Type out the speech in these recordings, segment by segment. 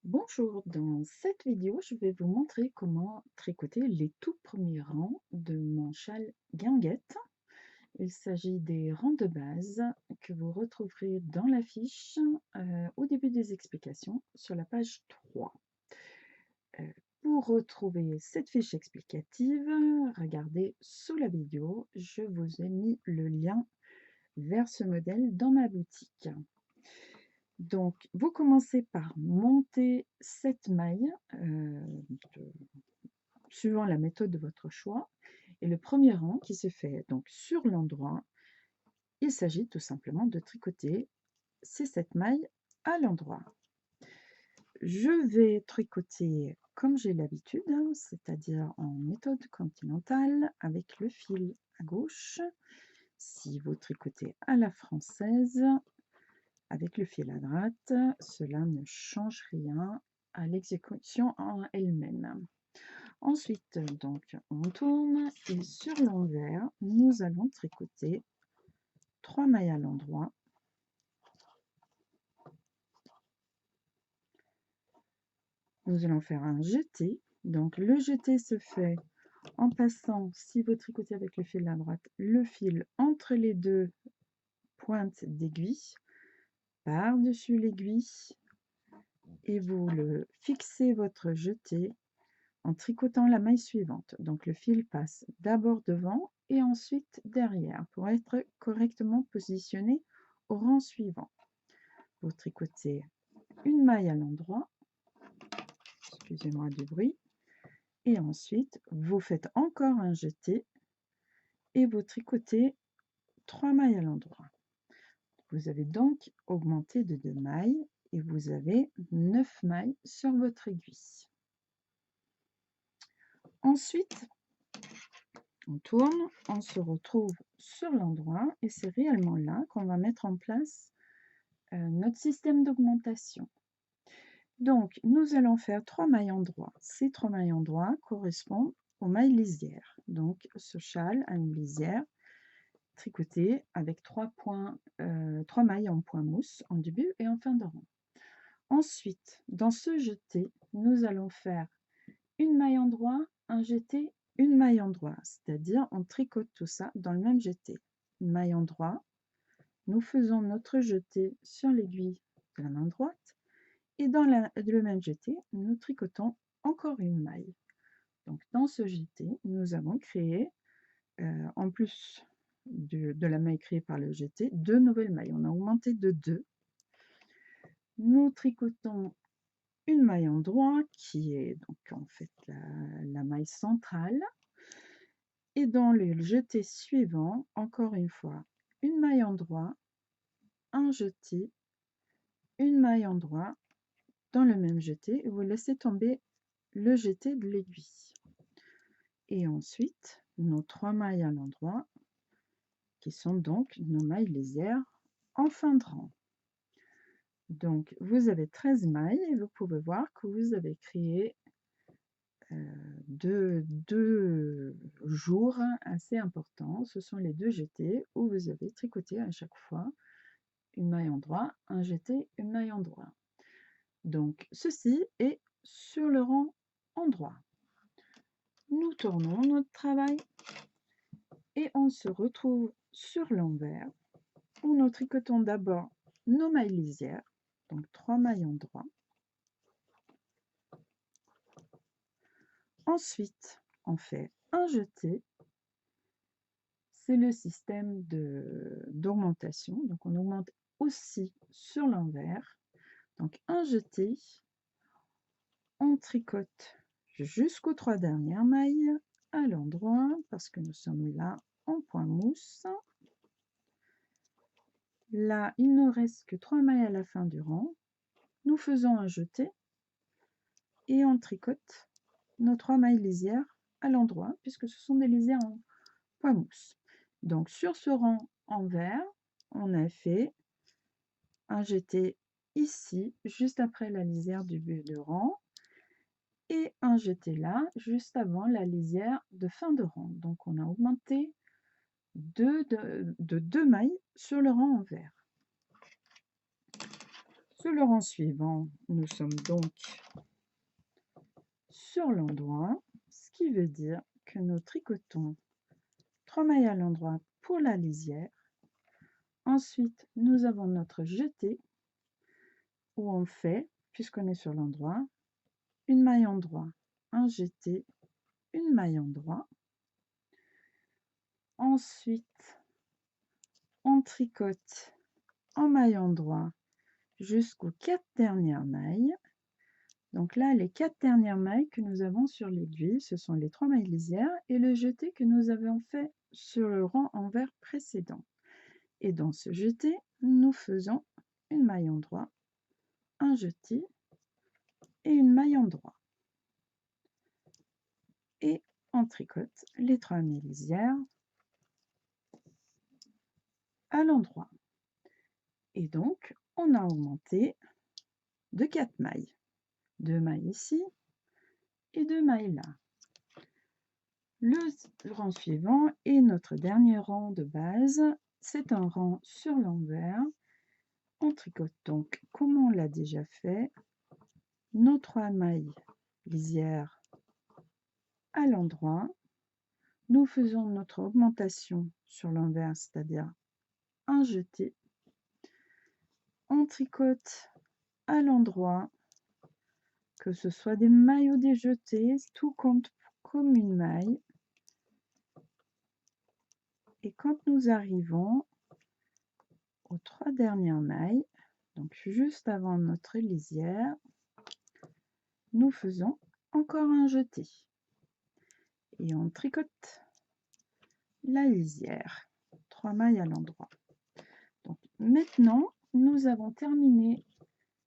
Bonjour, dans cette vidéo, je vais vous montrer comment tricoter les tout premiers rangs de mon châle guinguette. Il s'agit des rangs de base que vous retrouverez dans la fiche au début des explications sur la page 3. Euh, pour retrouver cette fiche explicative, regardez sous la vidéo, je vous ai mis le lien vers ce modèle dans ma boutique. Donc, vous commencez par monter 7 mailles suivant la méthode de votre choix. Et le premier rang qui se fait donc sur l'endroit, il s'agit tout simplement de tricoter ces 7 mailles à l'endroit. Je vais tricoter comme j'ai l'habitude, c'est-à-dire en méthode continentale avec le fil à gauche. Si vous tricotez à la française, avec le fil à droite, cela ne change rien à l'exécution en elle-même. Ensuite, donc, on tourne et sur l'envers, nous allons tricoter 3 mailles à l'endroit. Nous allons faire un jeté. Donc, le jeté se fait en passant, si vous tricotez avec le fil à droite, le fil entre les deux pointes d'aiguille, par-dessus l'aiguille, et vous le fixez votre jeté en tricotant la maille suivante. Donc le fil passe d'abord devant et ensuite derrière pour être correctement positionné au rang suivant. Vous tricotez une maille à l'endroit, excusez-moi du bruit, et ensuite vous faites encore un jeté et vous tricotez 3 mailles à l'endroit. Vous avez donc augmenté de 2 mailles et vous avez 9 mailles sur votre aiguille. Ensuite, on tourne, on se retrouve sur l'endroit et c'est réellement là qu'on va mettre en place notre système d'augmentation. Donc, nous allons faire 3 mailles endroits. Ces 3 mailles endroits correspondent aux mailles lisières. Donc, ce châle a une lisière tricotée avec 3 mailles en point mousse en début et en fin de rang. Ensuite, dans ce jeté, nous allons faire une maille endroit, un jeté, une maille endroit, c'est-à-dire on tricote tout ça dans le même jeté. Une maille endroit, nous faisons notre jeté sur l'aiguille de la main droite et dans le même jeté, nous tricotons encore une maille. Donc dans ce jeté, nous avons créé, en plus de la maille créée par le jeté, 2 nouvelles mailles. On a augmenté de 2. Nous tricotons une maille endroit qui est donc en fait la maille centrale. Et dans le jeté suivant, encore une fois, une maille endroit, un jeté, une maille endroit dans le même jeté et vous laissez tomber le jeté de l'aiguille. Et ensuite, nos 3 mailles à l'endroit qui sont donc nos mailles lisières en fin de rang. Donc, vous avez 13 mailles et vous pouvez voir que vous avez créé deux jours assez importants. Ce sont les 2 jetés où vous avez tricoté à chaque fois une maille endroit, un jeté, une maille endroit. Donc, ceci est sur le rang endroit. Nous tournons notre travail et on se retrouve sur l'envers où nous tricotons d'abord nos mailles lisières, donc 3 mailles endroit. Ensuite, on fait un jeté. C'est le système d'augmentation. Donc, on augmente aussi sur l'envers. Donc, un jeté. On tricote jusqu'aux 3 dernières mailles à l'endroit parce que nous sommes là en point mousse. Là, il ne reste que 3 mailles à la fin du rang. Nous faisons un jeté et on tricote nos 3 mailles lisières à l'endroit puisque ce sont des lisières en point mousse. Donc sur ce rang en vert, on a fait un jeté ici juste après la lisière du début de rang et un jeté là juste avant la lisière de fin de rang. Donc on a augmenté de 2 mailles sur le rang en vert. Sur le rang suivant, nous sommes donc sur l'endroit, ce qui veut dire que nous tricotons 3 mailles à l'endroit pour la lisière. Ensuite, nous avons notre jeté où on fait, puisqu'on est sur l'endroit, une maille endroit, un jeté, une maille endroit. Ensuite, on tricote en maille endroit jusqu'aux 4 dernières mailles. Donc là, les 4 dernières mailles que nous avons sur l'aiguille, ce sont les 3 mailles lisières et le jeté que nous avons fait sur le rang envers précédent. Et dans ce jeté, nous faisons une maille endroit, un jeté et une maille endroit. Et on tricote les 3 mailles lisières à l'endroit. Et donc, on a augmenté de 4 mailles. 2 mailles ici et 2 mailles là. Le rang suivant est notre dernier rang de base. C'est un rang sur l'envers. On tricote donc, comme on l'a déjà fait, nos 3 mailles lisières à l'endroit. Nous faisons notre augmentation sur l'envers, c'est-à-dire un jeté. On tricote à l'endroit, que ce soit des mailles ou des jetés, tout compte comme une maille. Et quand nous arrivons aux 3 dernières mailles, donc juste avant notre lisière, nous faisons encore un jeté et on tricote la lisière, 3 mailles à l'endroit. Donc maintenant, nous avons terminé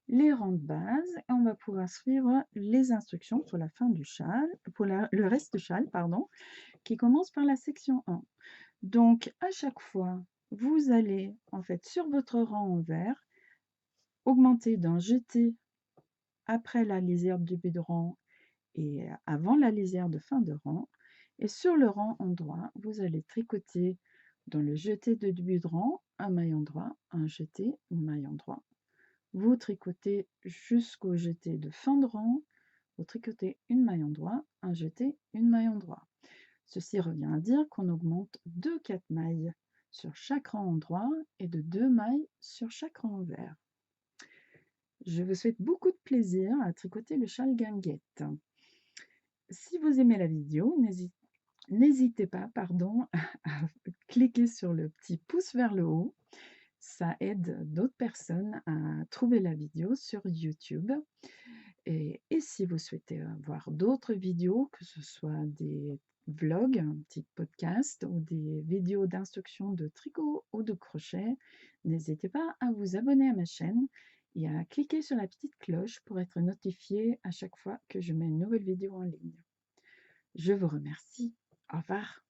les rangs de base et on va pouvoir suivre les instructions pour la fin du châle, pour le reste du châle, pardon, qui commence par la section 1. Donc à chaque fois, vous allez en fait sur votre rang envers augmenter d'un jeté après la lisière de début de rang et avant la lisière de fin de rang. Et sur le rang endroit, vous allez tricoter dans le jeté de début de rang un maille endroit, un jeté, une maille endroit. Vous tricotez jusqu'au jeté de fin de rang, vous tricotez une maille endroit, un jeté, une maille endroit. Ceci revient à dire qu'on augmente de 4 mailles sur chaque rang endroit et de 2 mailles sur chaque rang envers. Je vous souhaite beaucoup de plaisir à tricoter le châle guinguette. Si vous aimez la vidéo, n'hésitez pas à cliquer sur le petit pouce vers le haut. Ça aide d'autres personnes à trouver la vidéo sur YouTube. Et si vous souhaitez voir d'autres vidéos, que ce soit des vlogs, un petit podcast ou des vidéos d'instruction de tricot ou de crochet, n'hésitez pas à vous abonner à ma chaîne et à cliquer sur la petite cloche pour être notifié à chaque fois que je mets une nouvelle vidéo en ligne. Je vous remercie. Au revoir.